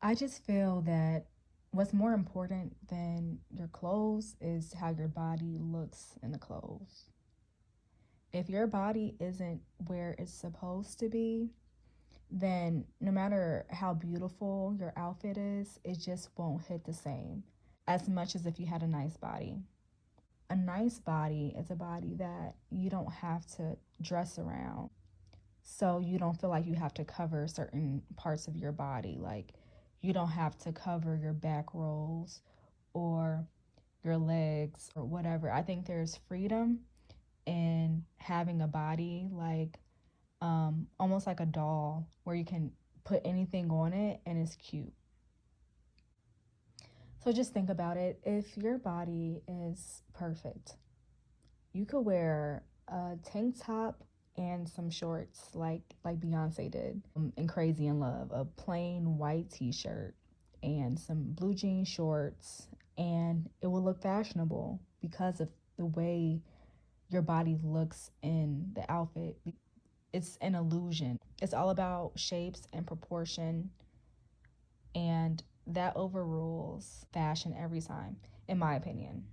I just feel that what's more important than your clothes is how your body looks in the clothes. If your body isn't where it's supposed to be, then no matter how beautiful your outfit is, it just won't hit the same as much as if you had a nice body. A nice body is a body that you don't have to dress around. So you don't feel like you have to cover certain parts of your body. Like you don't have to cover your back rolls or your legs or whatever. I think there's freedom in having a body like almost like a doll where you can put anything on it and it's cute. So just think about it. If your body is perfect, you could wear a tank top and some shorts like Beyonce did in Crazy in Love, a plain white t-shirt and some blue jean shorts, and it will look fashionable because of the way your body looks in the outfit. It's an illusion. It's all about shapes and proportion, and that overrules fashion every time, in my opinion.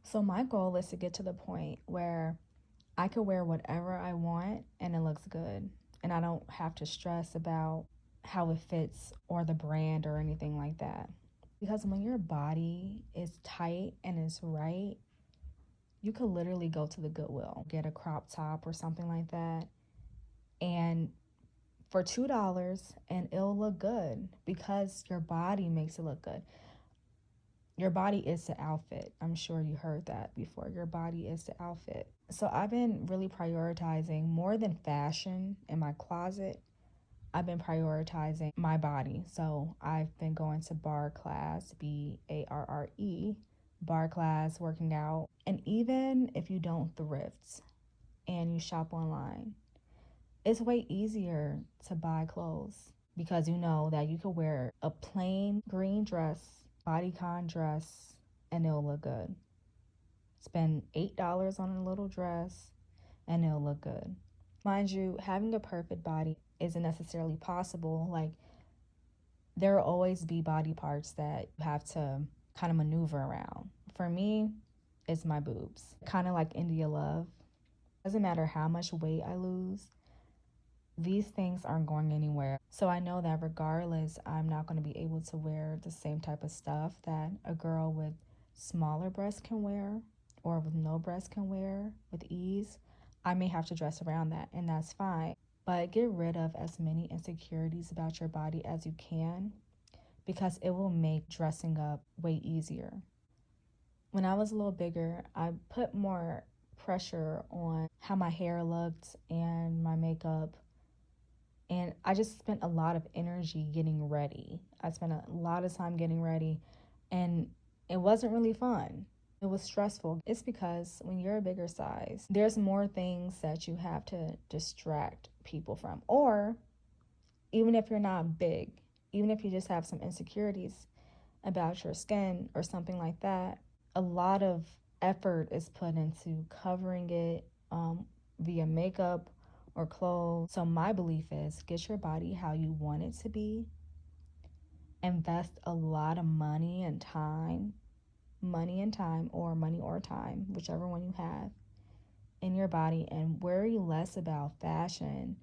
So my goal is to get to the point where I could wear whatever I want and it looks good. And I don't have to stress about how it fits or the brand or anything like that. Because when your body is tight and is right, you could literally go to the Goodwill, get a crop top or something like that, and for $2 and it'll look good because your body makes it look good. Your body is the outfit. I'm sure you heard that before. Your body is the outfit. So I've been really prioritizing more than fashion in my closet. I've been prioritizing my body. So I've been going to barre class, BARRE, barre class, working out. And even if you don't thrift and you shop online, it's way easier to buy clothes because you know that you could wear a plain green dress, bodycon dress, and it'll look good. Spend $8 on a little dress and it'll look good. Mind you, having a perfect body isn't necessarily possible. Like, there will always be body parts that you have to kind of maneuver around. For me, it's my boobs. Kind of like India Love. Doesn't matter how much weight I lose, these things aren't going anywhere. So I know that regardless, I'm not going to be able to wear the same type of stuff that a girl with smaller breasts can wear or with no breasts can wear with ease. I may have to dress around that, and that's fine. But get rid of as many insecurities about your body as you can because it will make dressing up way easier. When I was a little bigger, I put more pressure on how my hair looked and my makeup, and I just spent a lot of energy getting ready. I spent a lot of time getting ready, and it wasn't really fun. It was stressful. It's because when you're a bigger size, there's more things that you have to distract people from. Or even if you're not big, even if you just have some insecurities about your skin or something like that, a lot of effort is put into covering it via makeup or clothes. So my belief is get your body how you want it to be. Invest a lot of money or time, whichever one you have, in your body, and worry less about fashion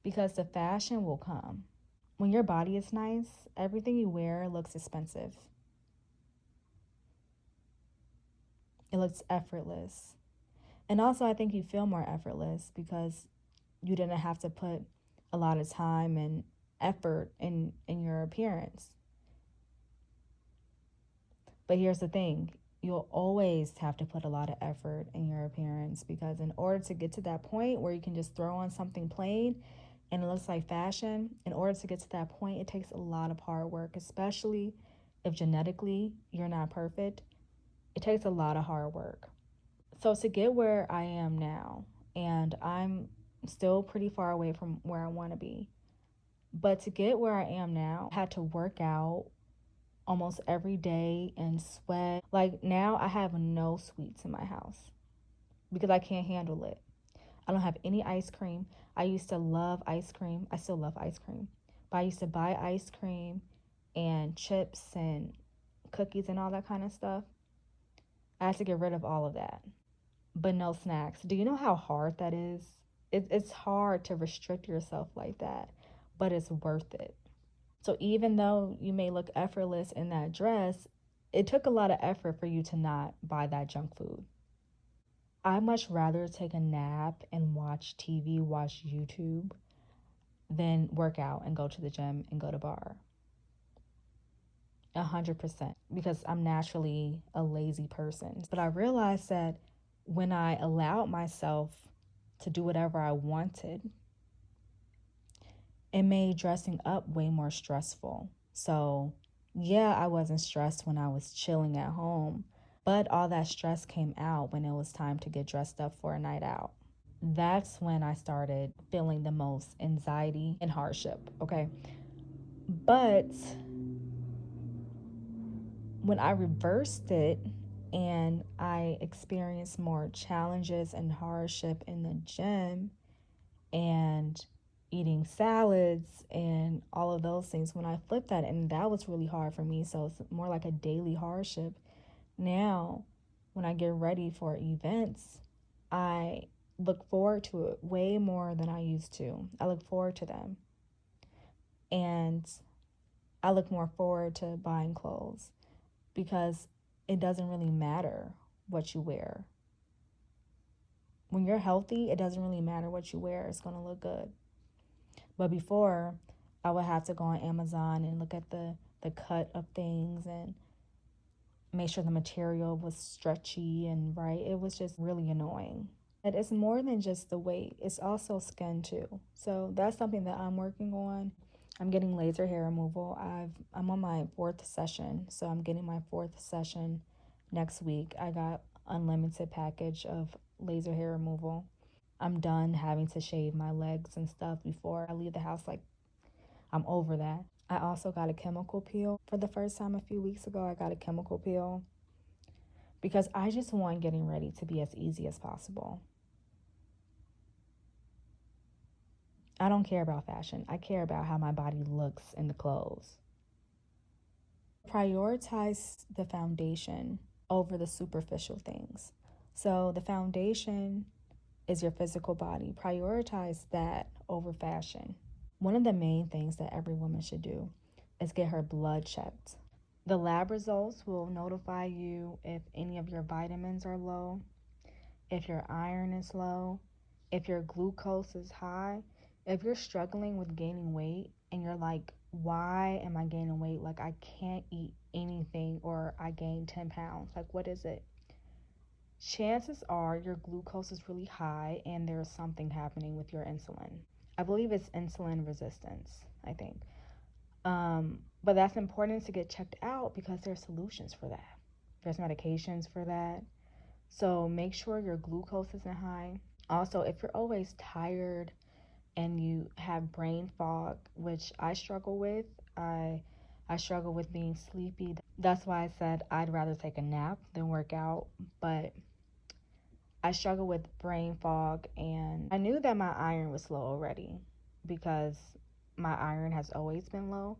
because the fashion will come. When your body is nice, everything you wear looks expensive. It looks effortless. And also, I think you feel more effortless because you didn't have to put a lot of time and effort in your appearance. But here's the thing, you'll always have to put a lot of effort in your appearance because in order to get to that point where you can just throw on something plain and it looks like fashion, in order to get to that point, it takes a lot of hard work, especially if genetically you're not perfect. It takes a lot of hard work. So to get where I am now, and I'm still pretty far away from where I want to be, but to get where I am now, I had to work out almost every day and sweat. Like now I have no sweets in my house because I can't handle it. I don't have any ice cream. I used to love ice cream. I still love ice cream, I used to buy ice cream and chips and cookies and all that kind of stuff. I had to get rid of all of that, but no snacks. Do you know how hard that is? It's hard to restrict yourself like that, but it's worth it. So even though you may look effortless in that dress, it took a lot of effort for you to not buy that junk food. I much rather take a nap and watch TV, watch YouTube, than work out and go to the gym and go to bar. 100%, because I'm naturally a lazy person. But I realized that when I allowed myself to do whatever I wanted, it made dressing up way more stressful. So, yeah, I wasn't stressed when I was chilling at home, but all that stress came out when it was time to get dressed up for a night out. That's when I started feeling the most anxiety and hardship, okay? But when I reversed it and I experienced more challenges and hardship in the gym and eating salads and all of those things, when I flipped that, and that was really hard for me, so it's more like a daily hardship. Now, when I get ready for events, I look forward to it way more than I used to. I look forward to them. And I look more forward to buying clothes because it doesn't really matter what you wear. When you're healthy, it doesn't really matter what you wear. It's going to look good. But before, I would have to go on Amazon and look at the cut of things and make sure the material was stretchy and right. It was just really annoying. And it's more than just the weight. It's also skin too. So that's something that I'm working on. I'm getting laser hair removal. I'm on my 4th session, so I'm getting my 4th session next week. I got unlimited package of laser hair removal. I'm done having to shave my legs and stuff before I leave the house. Like, I'm over that. I also got a chemical peel for the first time a few weeks ago. I got a chemical peel because I just want getting ready to be as easy as possible. I don't care about fashion. I care about how my body looks in the clothes. Prioritize the foundation over the superficial things. So the foundation is your physical body. Prioritize that over fashion. One of the main things that every woman should do is get her blood checked. The lab results will notify you if any of your vitamins are low, if your iron is low, if your glucose is high. If you're struggling with gaining weight and you're like, why am I gaining weight? Like, I can't eat anything, or I gained 10 pounds. Like, what is it? Chances are your glucose is really high and there's something happening with your insulin. I believe it's insulin resistance, I think. But that's important to get checked out because there's solutions for that. There's medications for that. So make sure your glucose isn't high. Also, if you're always tired and you have brain fog, which I struggle with, I struggle with being sleepy. That's why I said I'd rather take a nap than work out. But I struggle with brain fog, and I knew that my iron was low already because my iron has always been low.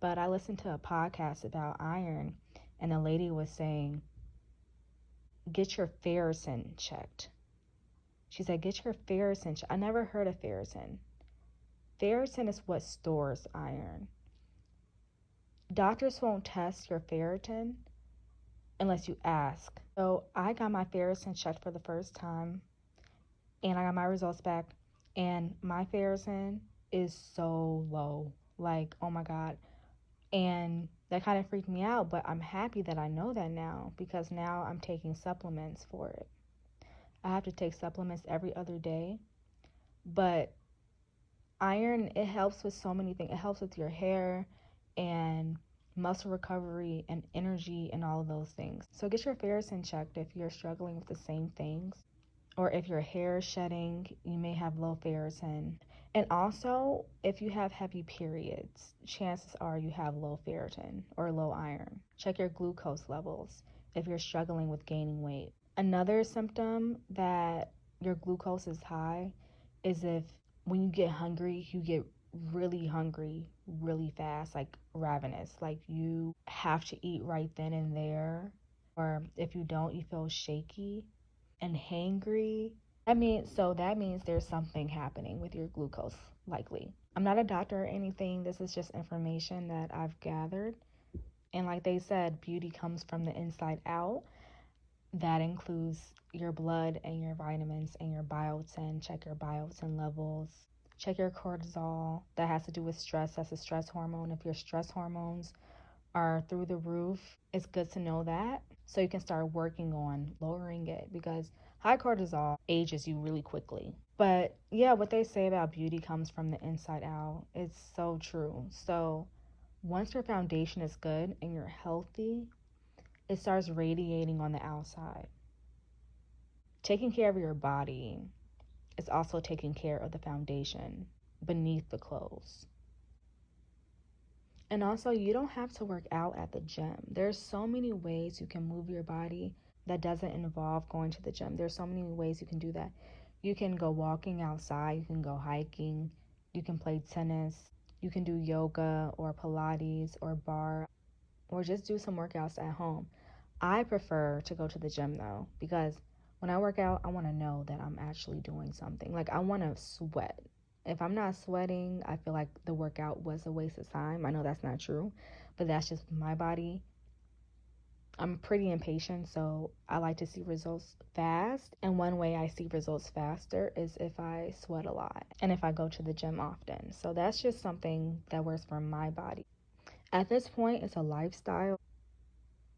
But I listened to a podcast about iron, and the lady was saying, get your ferritin checked. She said, get your ferritin checked. I never heard of ferritin. Ferritin is what stores iron. Doctors won't test your ferritin unless you ask. So I got my ferritin checked for the first time, and I got my results back, and my ferritin is so low. Like, oh my God. And that kind of freaked me out, but I'm happy that I know that now because now I'm taking supplements for it. I have to take supplements every other day, but iron, it helps with so many things. It helps with your hair and muscle recovery and energy and all of those things. So get your ferritin checked if you're struggling with the same things. Or if your hair is shedding, you may have low ferritin. And also, if you have heavy periods, chances are you have low ferritin or low iron. Check your glucose levels if you're struggling with gaining weight. Another symptom that your glucose is high is if when you get hungry, you get really hungry really fast, like ravenous, like you have to eat right then and there, or if you don't, you feel shaky and hangry. That means there's something happening with your glucose, likely. I'm not a doctor or anything. This is just information that I've gathered. And like they said, beauty comes from the inside out. That includes your blood and your vitamins and your biotin. Check your biotin levels. Check your cortisol. That has to do with stress. That's a stress hormone. If your stress hormones are through the roof, it's good to know that so you can start working on lowering it, because high cortisol ages you really quickly. But yeah, what they say about beauty comes from the inside out. It's so true. So once your foundation is good and you're healthy, it starts radiating on the outside. Taking care of your body is also taking care of the foundation beneath the clothes. And also, you don't have to work out at the gym. There's so many ways you can move your body that doesn't involve going to the gym. There's so many ways you can do that. You can go walking outside, you can go hiking, you can play tennis, you can do yoga or Pilates or barre, or just do some workouts at home. I prefer to go to the gym though, because when I work out, I want to know that I'm actually doing something. Like, I want to sweat. If I'm not sweating, I feel like the workout was a waste of time. I know that's not true, but that's just my body. I'm pretty impatient, so I like to see results fast. And one way I see results faster is if I sweat a lot and if I go to the gym often. So that's just something that works for my body. At this point, it's a lifestyle.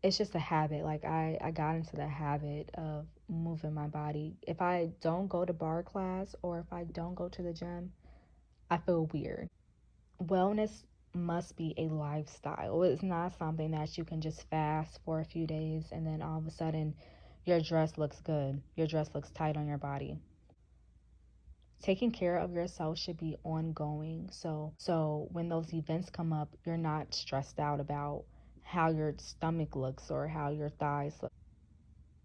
It's just a habit. Like, I got into the habit of moving my body. If I don't go to barre class or if I don't go to the gym, I feel weird. Wellness must be a lifestyle. It's not something that you can just fast for a few days and then all of a sudden your dress looks good. Your dress looks tight on your body. Taking care of yourself should be ongoing. So when those events come up, you're not stressed out about how your stomach looks or how your thighs look.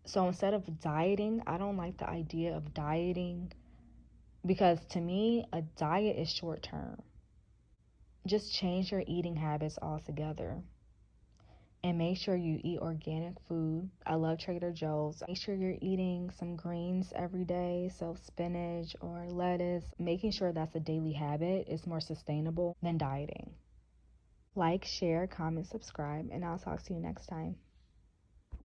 So instead of dieting, I don't like the idea of dieting, because to me, a diet is short term. Just change your eating habits altogether and make sure you eat organic food. I love Trader Joe's. Make sure you're eating some greens every day, so spinach or lettuce. Making sure that's a daily habit is more sustainable than dieting. Like, share, comment, subscribe, and I'll talk to you next time.